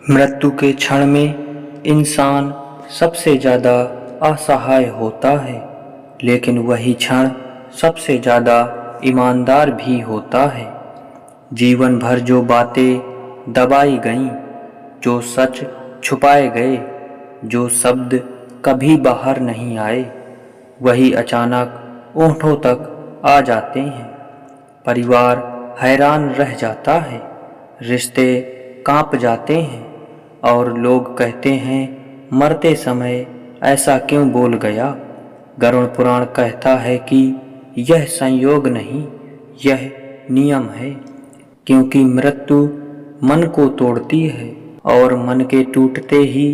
मृत्यु के क्षण में इंसान सबसे ज़्यादा असहाय होता है, लेकिन वही क्षण सबसे ज़्यादा ईमानदार भी होता है। जीवन भर जो बातें दबाई गईं, जो सच छुपाए गए, जो शब्द कभी बाहर नहीं आए, वही अचानक ओंठों तक आ जाते हैं। परिवार हैरान रह जाता है, रिश्ते कांप जाते हैं और लोग कहते हैं मरते समय ऐसा क्यों बोल गया। गरुड़ पुराण कहता है कि यह संयोग नहीं, यह नियम है, क्योंकि मृत्यु मन को तोड़ती है और मन के टूटते ही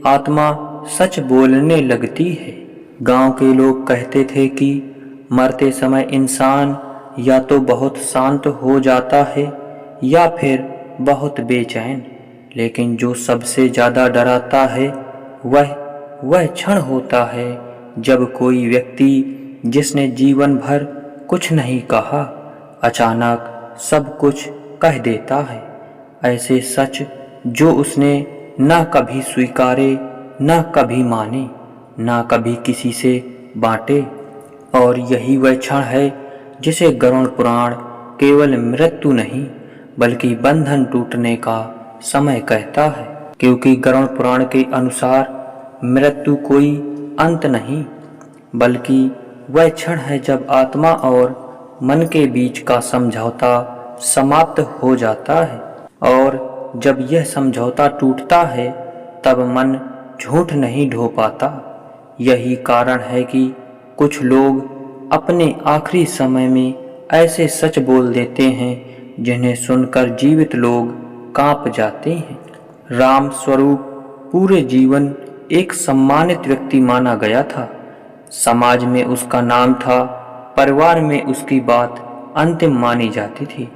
आत्मा सच बोलने लगती है। गांव के लोग कहते थे कि मरते समय इंसान या तो बहुत शांत हो जाता है या फिर बहुत बेचैन, लेकिन जो सबसे ज़्यादा डराता है वह क्षण होता है जब कोई व्यक्ति जिसने जीवन भर कुछ नहीं कहा, अचानक सब कुछ कह देता है। ऐसे सच जो उसने ना कभी स्वीकारे, ना कभी माने, ना कभी किसी से बांटे। और यही वह क्षण है जिसे गरुड़ पुराण केवल मृत्यु नहीं बल्कि बंधन टूटने का समय कहता है। क्योंकि गरुड़ पुराण के अनुसार मृत्यु कोई अंत नहीं बल्कि वह क्षण है जब आत्मा और मन के बीच का समझौता समाप्त हो जाता है। और जब यह समझौता टूटता है तब मन झूठ नहीं ढो पाता। यही कारण है कि कुछ लोग अपने आखिरी समय में ऐसे सच बोल देते हैं जिन्हें सुनकर जीवित लोग कांप जाते हैं। राम स्वरूप पूरे जीवन एक सम्मानित व्यक्ति माना गया था। समाज में उसका नाम था, परिवार में उसकी बात अंतिम मानी जाती थी।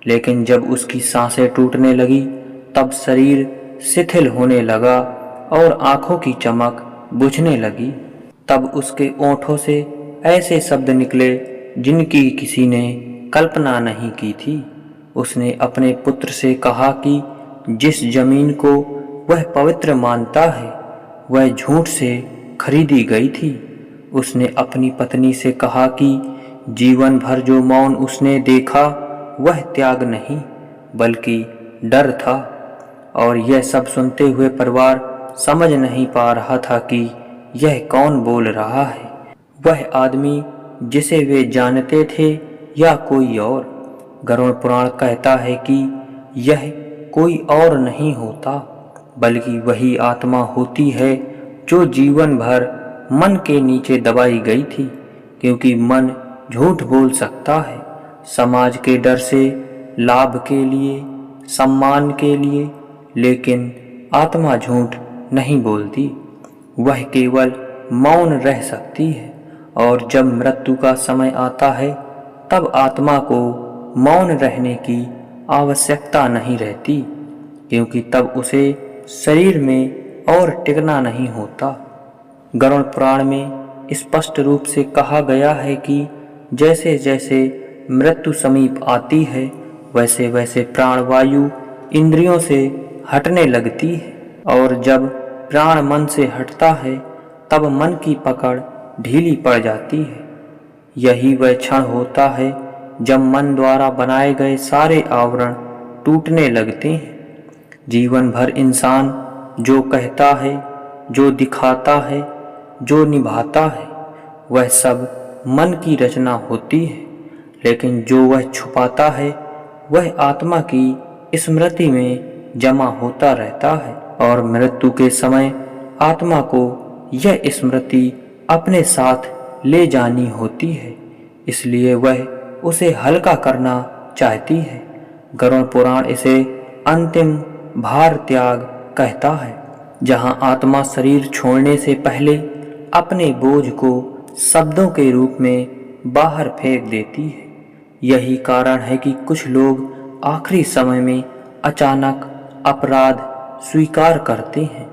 लेकिन जब उसकी सांसें टूटने लगी तब शरीर शिथिल होने लगा और आंखों की चमक बुझने लगी। तब उसके ओंठों से ऐसे शब्द निकले जिनकी किसी ने कल्पना नहीं की थी। उसने अपने पुत्र से कहा कि जिस जमीन को वह पवित्र मानता है वह झूठ से खरीदी गई थी। उसने अपनी पत्नी से कहा कि जीवन भर जो मौन उसने देखा वह त्याग नहीं बल्कि डर था। और यह सब सुनते हुए परिवार समझ नहीं पा रहा था कि यह कौन बोल रहा है, वह आदमी जिसे वे जानते थे या कोई और। गरुड़ पुराण कहता है कि यह कोई और नहीं होता बल्कि वही आत्मा होती है जो जीवन भर मन के नीचे दबाई गई थी। क्योंकि मन झूठ बोल सकता है, समाज के डर से, लाभ के लिए, सम्मान के लिए, लेकिन आत्मा झूठ नहीं बोलती, वह केवल मौन रह सकती है। और जब मृत्यु का समय आता है तब आत्मा को मौन रहने की आवश्यकता नहीं रहती, क्योंकि तब उसे शरीर में और टिकना नहीं होता। गरुड़ पुराण में स्पष्ट रूप से कहा गया है कि जैसे जैसे मृत्यु समीप आती है वैसे वैसे प्राणवायु इंद्रियों से हटने लगती है, और जब प्राण मन से हटता है तब मन की पकड़ ढीली पड़ जाती है। यही वह क्षण होता है जब मन द्वारा बनाए गए सारे आवरण टूटने लगते हैं। जीवन भर इंसान जो कहता है, जो दिखाता है, जो निभाता है, वह सब मन की रचना होती है, लेकिन जो वह छुपाता है वह आत्मा की स्मृति में जमा होता रहता है। और मृत्यु के समय आत्मा को यह स्मृति अपने साथ ले जानी होती है, इसलिए वह उसे हल्का करना चाहती है। गरुड़ पुराण इसे अंतिम भार त्याग कहता है, जहां आत्मा शरीर छोड़ने से पहले अपने बोझ को शब्दों के रूप में बाहर फेंक देती है। यही कारण है कि कुछ लोग आखिरी समय में अचानक अपराध स्वीकार करते हैं,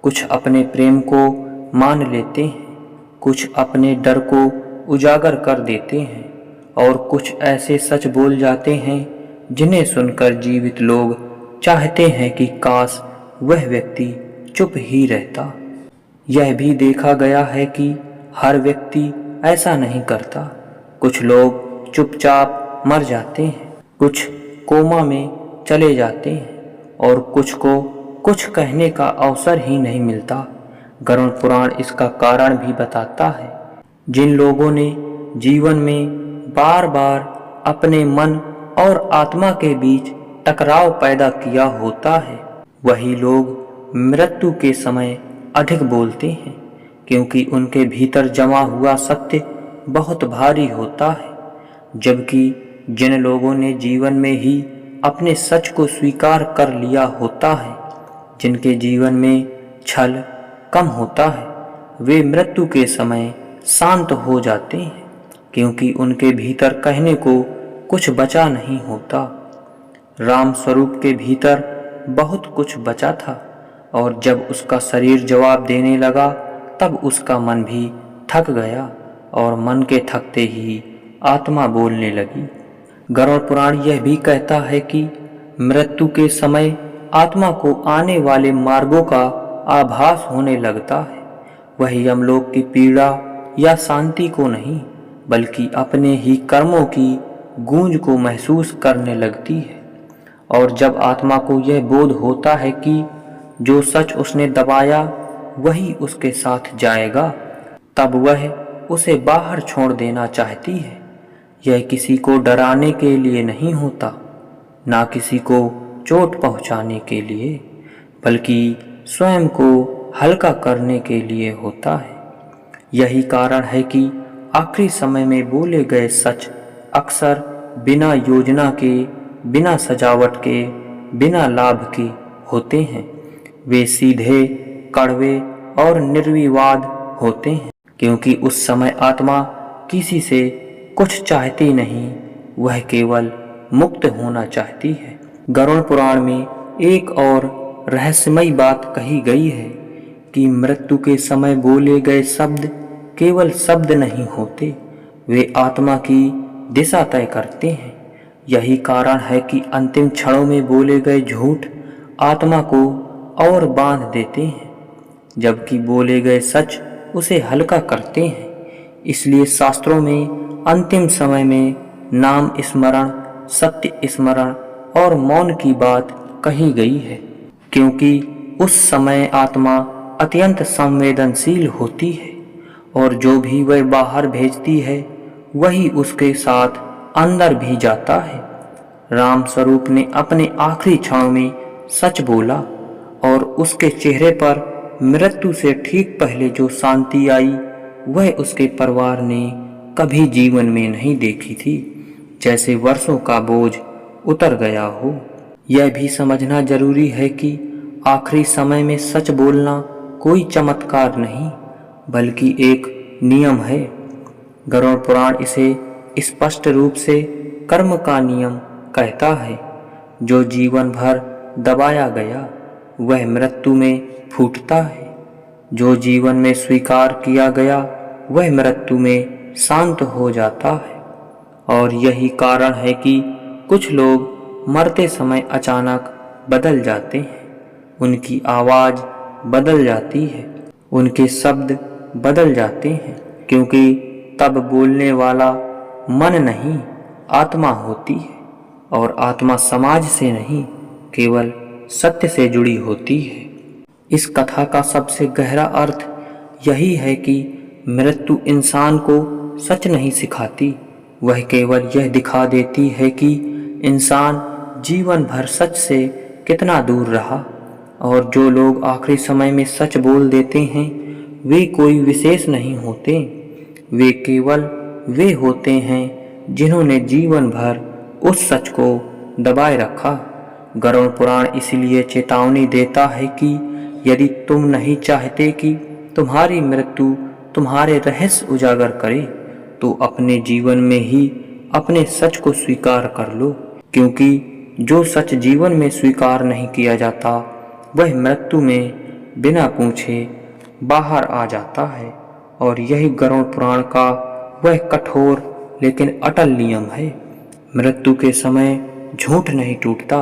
कुछ अपने प्रेम को मान लेते हैं, कुछ अपने डर को उजागर कर देते हैं, और कुछ ऐसे सच बोल जाते हैं जिन्हें सुनकर जीवित लोग चाहते हैं कि काश वह व्यक्ति चुप ही रहता। यह भी देखा गया है कि हर व्यक्ति ऐसा नहीं करता। कुछ लोग चुपचाप मर जाते हैं, कुछ कोमा में चले जाते हैं और कुछ को कुछ कहने का अवसर ही नहीं मिलता। गरुड़ पुराण इसका कारण भी बताता है। जिन लोगों ने जीवन में बार बार अपने मन और आत्मा के बीच टकराव पैदा किया होता है, वही लोग मृत्यु के समय अधिक बोलते हैं, क्योंकि उनके भीतर जमा हुआ सत्य बहुत भारी होता है। जबकि जिन लोगों ने जीवन में ही अपने सच को स्वीकार कर लिया होता है, जिनके जीवन में छल कम होता है, वे मृत्यु के समय शांत हो जाते हैं, क्योंकि उनके भीतर कहने को कुछ बचा नहीं होता। राम स्वरूप के भीतर बहुत कुछ बचा था और जब उसका शरीर जवाब देने लगा तब उसका मन भी थक गया और मन के थकते ही आत्मा बोलने लगी। गरुड़ पुराण यह भी कहता है कि मृत्यु के समय आत्मा को आने वाले मार्गों का आभास होने लगता है। वह यमलोक की पीड़ा या शांति को नहीं, बल्कि अपने ही कर्मों की गूंज को महसूस करने लगती है। और जब आत्मा को यह बोध होता है कि जो सच उसने दबाया वही उसके साथ जाएगा, तब वह उसे बाहर छोड़ देना चाहती है। यह किसी को डराने के लिए नहीं होता, ना किसी को चोट पहुंचाने के लिए, बल्कि स्वयं को हल्का करने के लिए होता है। यही कारण है कि आखिरी समय में बोले गए सच अक्सर बिना योजना के, बिना सजावट के, बिना लाभ के होते हैं। वे सीधे, कड़वे और निर्विवाद होते हैं, क्योंकि उस समय आत्मा किसी से कुछ चाहती नहीं, वह केवल मुक्त होना चाहती है। गरुड़ पुराण में एक और रहस्यमयी बात कही गई है कि मृत्यु के समय बोले गए शब्द केवल शब्द नहीं होते, वे आत्मा की दिशा तय करते हैं। यही कारण है कि अंतिम क्षणों में बोले गए झूठ आत्मा को और बांध देते हैं, जबकि बोले गए सच उसे हल्का करते हैं। इसलिए शास्त्रों में अंतिम समय में नाम स्मरण, सत्य स्मरण और मौन की बात कही गई है, क्योंकि उस समय आत्मा अत्यंत संवेदनशील होती है और जो भी वह बाहर भेजती है वही उसके साथ अंदर भी जाता है। राम स्वरूप ने अपने आखिरी क्षणों में सच बोला और उसके चेहरे पर मृत्यु से ठीक पहले जो शांति आई वह उसके परिवार ने कभी जीवन में नहीं देखी थी। जैसे वर्षों का बोझ उतर गया हो। यह भी समझना जरूरी है कि आखिरी समय में सच बोलना कोई चमत्कार नहीं, बल्कि एक नियम है। गरुड़ पुराण इसे स्पष्ट रूप से कर्म का नियम कहता है। जो जीवन भर दबाया गया वह मृत्यु में फूटता है, जो जीवन में स्वीकार किया गया वह मृत्यु में शांत हो जाता है। और यही कारण है कि कुछ लोग मरते समय अचानक बदल जाते हैं, उनकी आवाज़ बदल जाती है, उनके शब्द बदल जाते हैं, क्योंकि तब बोलने वाला मन नहीं आत्मा होती है और आत्मा समाज से नहीं केवल सत्य से जुड़ी होती है। इस कथा का सबसे गहरा अर्थ यही है कि मृत्यु इंसान को सच नहीं सिखाती, वह केवल यह दिखा देती है कि इंसान जीवन भर सच से कितना दूर रहा। और जो लोग आखिरी समय में सच बोल देते हैं वे कोई विशेष नहीं होते, वे केवल वे होते हैं जिन्होंने जीवन भर उस सच को दबाए रखा। गरुड़ पुराण इसलिए चेतावनी देता है कि यदि तुम नहीं चाहते कि तुम्हारी मृत्यु तुम्हारे रहस्य उजागर करे, तो अपने जीवन में ही अपने सच को स्वीकार कर लो, क्योंकि जो सच जीवन में स्वीकार नहीं किया जाता वह मृत्यु में बिना पूछे बाहर आ जाता है। और यही गरुड़ पुराण का वह कठोर लेकिन अटल नियम है। मृत्यु के समय झूठ नहीं टूटता,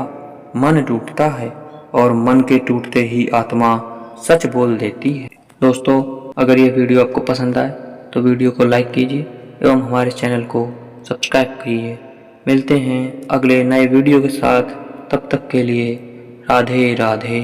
मन टूटता है और मन के टूटते ही आत्मा सच बोल देती है। दोस्तों, अगर ये वीडियो आपको पसंद आए तो वीडियो को लाइक कीजिए एवं हमारे चैनल को सब्सक्राइब कीजिए। मिलते हैं अगले नए वीडियो के साथ, तब तक के लिए राधे राधे।